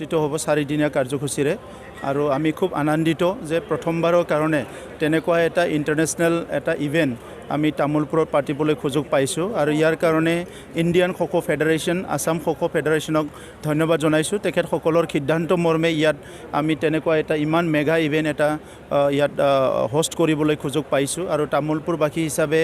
অনুষ্ঠিত হ'ব 4 দিনীয়া কাৰ্যসূচীৰে আৰু আমি খুব আনন্দিত যে প্ৰথমবাৰৰ কাৰণে তেনেকুৱা এটা ইণ্টাৰনেশ্যনেল এটা ইভেণ্ট আমি তামোলপুৰত পাতিবলৈ সুযোগ পাইছোঁ আৰু ইয়াৰ কাৰণে ইণ্ডিয়ান খো খো ফেডাৰেশ্যন আসাম খো খো ফেডাৰেশ্যনক ধন্যবাদ জনাইছোঁ তেখেতসকলৰ সিদ্ধান্ত মৰ্মে ইয়াত আমি তেনেকুৱা এটা ইমান মেগা ইভেণ্ট এটা ইয়াত হোষ্ট কৰিবলৈ সুযোগ পাইছোঁ আৰু তামোলপুৰবাসী হিচাপে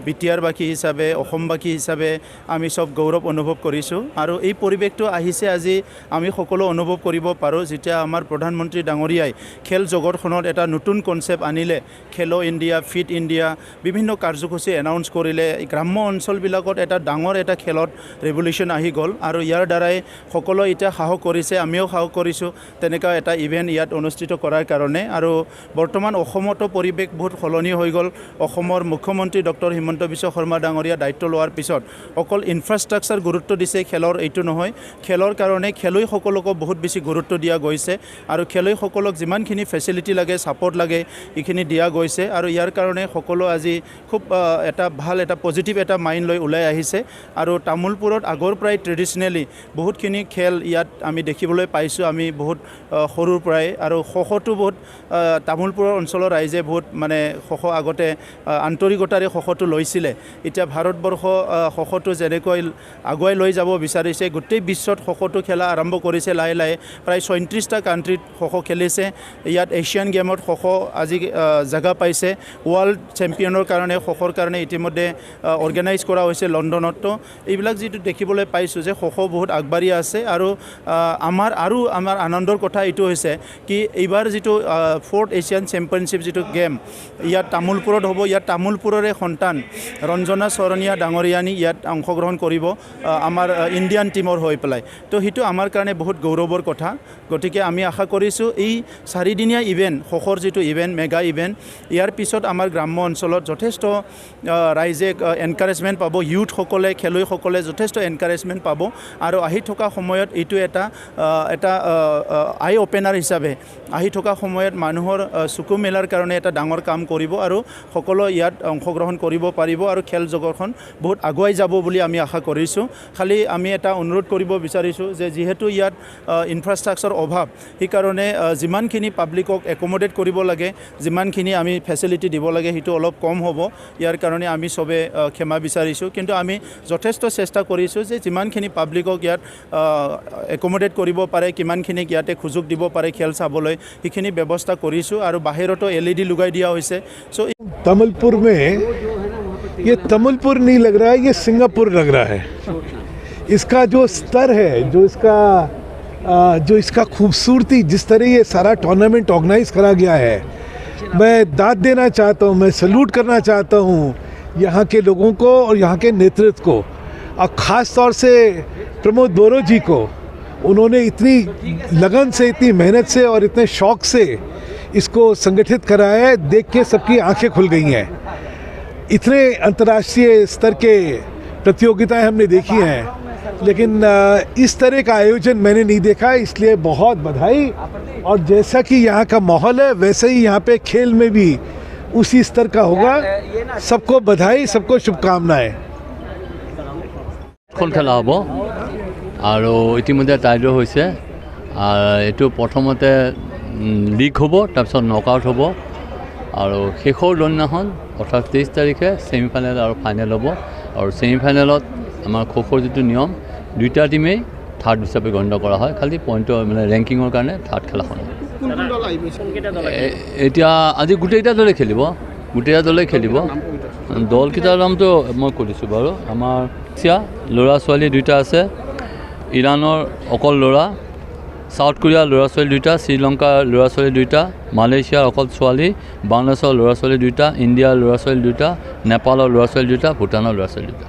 বিটিয়াৰবাসী হিচাপে অসমবাসী হিচাপে আমি সব গৌৰৱ অনুভৱ কৰিছোঁ আৰু এই পৰিৱেশটো আহিছে আজি আমি সকলো অনুভৱ কৰিব পাৰোঁ যেতিয়া আমাৰ প্ৰধানমন্ত্ৰী ডাঙৰীয়াই খেল জগতখনত এটা নতুন কনচেপ্ট আনিলে খেলো ইণ্ডিয়া ফিট ইণ্ডিয়া বিভিন্ন কাৰ্যসূচী এনাউন্স কৰিলে গ্ৰাম্য অঞ্চলবিলাকত এটা ডাঙৰ এটা খেলত ৰেভলিউশ্যন আহি গ'ল আৰু ইয়াৰ দ্বাৰাই সকলো এতিয়া সাহস কৰিছে আমিও সাহস কৰিছোঁ তেনেকুৱা এটা ইভেণ্ট ইয়াত অনুষ্ঠিত কৰাৰ কাৰণে আৰু বৰ্তমান অসমতো পৰিৱেশ বহুত সলনি হৈ গ'ল অসমৰ মুখ্যমন্ত্ৰী ডক্টৰ হিমন্ত বিশ্ব শৰ্মা ডাঙৰীয়া দায়িত্ব লোৱাৰ পিছত অকল ইনফ্ৰাষ্ট্ৰাকচাৰ গুৰুত্ব দিছে খেলৰ এইটো নহয় খেলৰ কাৰণে খেলুৱৈসকলকো বহুত বেছি গুৰুত্ব দিয়া গৈছে আৰু খেলুৱৈসকলক যিমানখিনি ফেচিলিটি লাগে ছাপৰ্ট লাগে এইখিনি দিয়া গৈছে আৰু ইয়াৰ কাৰণে সকলো আজি খুব এটা ভাল এটা পজিটিভ এটা মাইণ্ড লৈ ওলাই আহিছে আৰু তামোলপুৰত আগৰ পৰাই ট্ৰেডিশ্যনেলি বহুতখিনি খেল ইয়াত আমি দেখিবলৈ পাইছোঁ আমি বহুত সৰুৰ পৰাই আৰু খোখোটো বহুত তামোলপুৰৰ অঞ্চলৰ ৰাইজে বহুত মানে খোখো আগতে আন্তৰিকতাৰে খোখোটো লৈছিলে এতিয়া ভাৰতবৰ্ষ খোখোটো যেনেকৈ আগুৱাই লৈ যাব বিচাৰিছে গোটেই বিশ্বত খোখোটো খেলা আৰম্ভ কৰিছে লাহে লাহে প্ৰায় ৩৬টা কাণ্ট্ৰিত খোখো খেলিছে ইয়াত এছিয়ান গেমত খোখো আজি জাগা পাইছে ৱৰ্ল্ড চেম্পিয়নৰ কাৰণে খোখোৰ কাৰণে ইতিমধ্যে অৰ্গেনাইজ কৰা হৈছে লণ্ডনতো এইবিলাক যিটো দেখিবলৈ পাইছোঁ যে খোখো বহুত আগবাঢ়ি আছে আৰু আমাৰ আনন্দৰ কথা এইটো হৈছে কি এইবাৰ যিটো 4th এছিয়ান চেম্পিয়নশ্বিপ যিটো গেম ইয়াত তামোলপুৰত হ'ব ইয়াত তামোলপুৰৰে সন্তান ৰঞ্জনা চৰণীয়া ডাঙৰীয়ানী ইয়াত অংশগ্ৰহণ কৰিব আমাৰ ইণ্ডিয়ান টিমৰ হৈ পেলাই তো সেইটো আমাৰ কাৰণে বহুত গৌৰৱৰ কথা গতিকে আমি আশা কৰিছোঁ এই 4 দিনীয়া ইভেণ্ট খোখোৰ যিটো ইভেণ্ট মেগা ইভেণ্ট ইয়াৰ পিছত আমাৰ গ্ৰাম্য অঞ্চলত যথেষ্ট ৰাইজে এনকাৰেজমেণ্ট পাব ইউথসকলে খেলুৱৈসকলে যথেষ্ট এনকাৰেজমেণ্ট পাব আৰু আহি থকা সময়ত এইটো এটা আই অপেনাৰ হিচাপে আহি থকা সময়ত মানুহৰ চকু মেলাৰ কাৰণে এটা ডাঙৰ কাম কৰিব আৰু সকলো ইয়াত অংশগ্ৰহণ কৰিব পাৰিব আৰু খেল জগতখন বহুত আগুৱাই যাব বুলি আমি আশা কৰিছোঁ খালি আমি এটা অনুৰোধ কৰিব বিচাৰিছোঁ যে যিহেতু ইয়াত ইনফ্ৰাষ্ট্ৰাকচাৰ অভাৱ সেইকাৰণে যিমানখিনি পাব্লিকক একমোডেট কৰিব লাগে যিমানখিনি আমি ফেচিলিটি দিব লাগে সেইটো অলপ কম হ'ব ইয়াৰ কাৰণে আমি সবে ক্ষমা বিচাৰিছোঁ কিন্তু আমি যথেষ্ট চেষ্টা কৰিছোঁ যে যিমানখিনি পাব্লিকক ইয়াত একমোডেট কৰিব পাৰে কিমানখিনিক ইয়াতে সুযোগ দিব পাৰে খেল চাবলৈ সেইখিনি ব্যৱস্থা কৰিছোঁ আৰু বাহিৰতো LED লগাই দিয়া হৈছে সো तमिलपुर में ये तमिलपुर नहीं लग रहा है ये सिंगापुर लग रहा है इसका जो स्तर है जो इसका खूबसूरती जिस तरह ये सारा टूर्नामेंट ऑर्गेनाइज करा गया है मैं दाद देना चाहता हूँ मैं सल्यूट करना चाहता हूँ यहाँ के लोगों को और यहाँ के नेतृत्व को और ख़ास तौर से प्रमोद बोरो जी को उन्होंने इतनी लगन से इतनी मेहनत से और इतने शौक़ से इसको संगठित कराया है देख के सबकी आंखें खुल गई हैं इतने अंतर्राष्ट्रीय स्तर के प्रतियोगिताएं हमने देखी हैं लेकिन इस तरह का आयोजन मैंने नहीं देखा इसलिए बहुत बधाई और जैसा कि यहाँ का माहौल है वैसे ही यहाँ पे खेल में भी उसी स्तर का होगा सबको बधाई सबको शुभकामनाएं खेला हम और इतिम्य टाइडो ये प्रथमते लीग हम तक नकआउट हम और शेषर दिनाखन अर्थात 23 तारिखे सेमिफाइनेल और फाइनेल हम और सेमिफाइनेल आम खोखोर जी नियम 2टा टीमें थार्ड हिसाब से गण्य करा है खाली पॉइंट मैं रैंकिंगर कारण थार्ड खेला आज गोटेटा दले खेल गोटेटा दले खेल दलकटार नाम तो मैं कहिसो बारू आमार लड़ा छोৱালী 2টা আছে ইৰাণৰ অকল ল'ৰা साउथ कोरिया लड़ा छोৱালী 2টা श्रीलंकार लड़ा छोৱালী 2টা মালয়েছিয়াৰ অকল ছোৱালী বাংলাদেশৰ লৰা ছোৱালী 2টা ইণ্ডিয়াৰ লৰা ছোৱালী 2টা নেপালৰ লৰা ছোৱালী 2টা ভূটানৰ লৰা ছোৱালী 2টা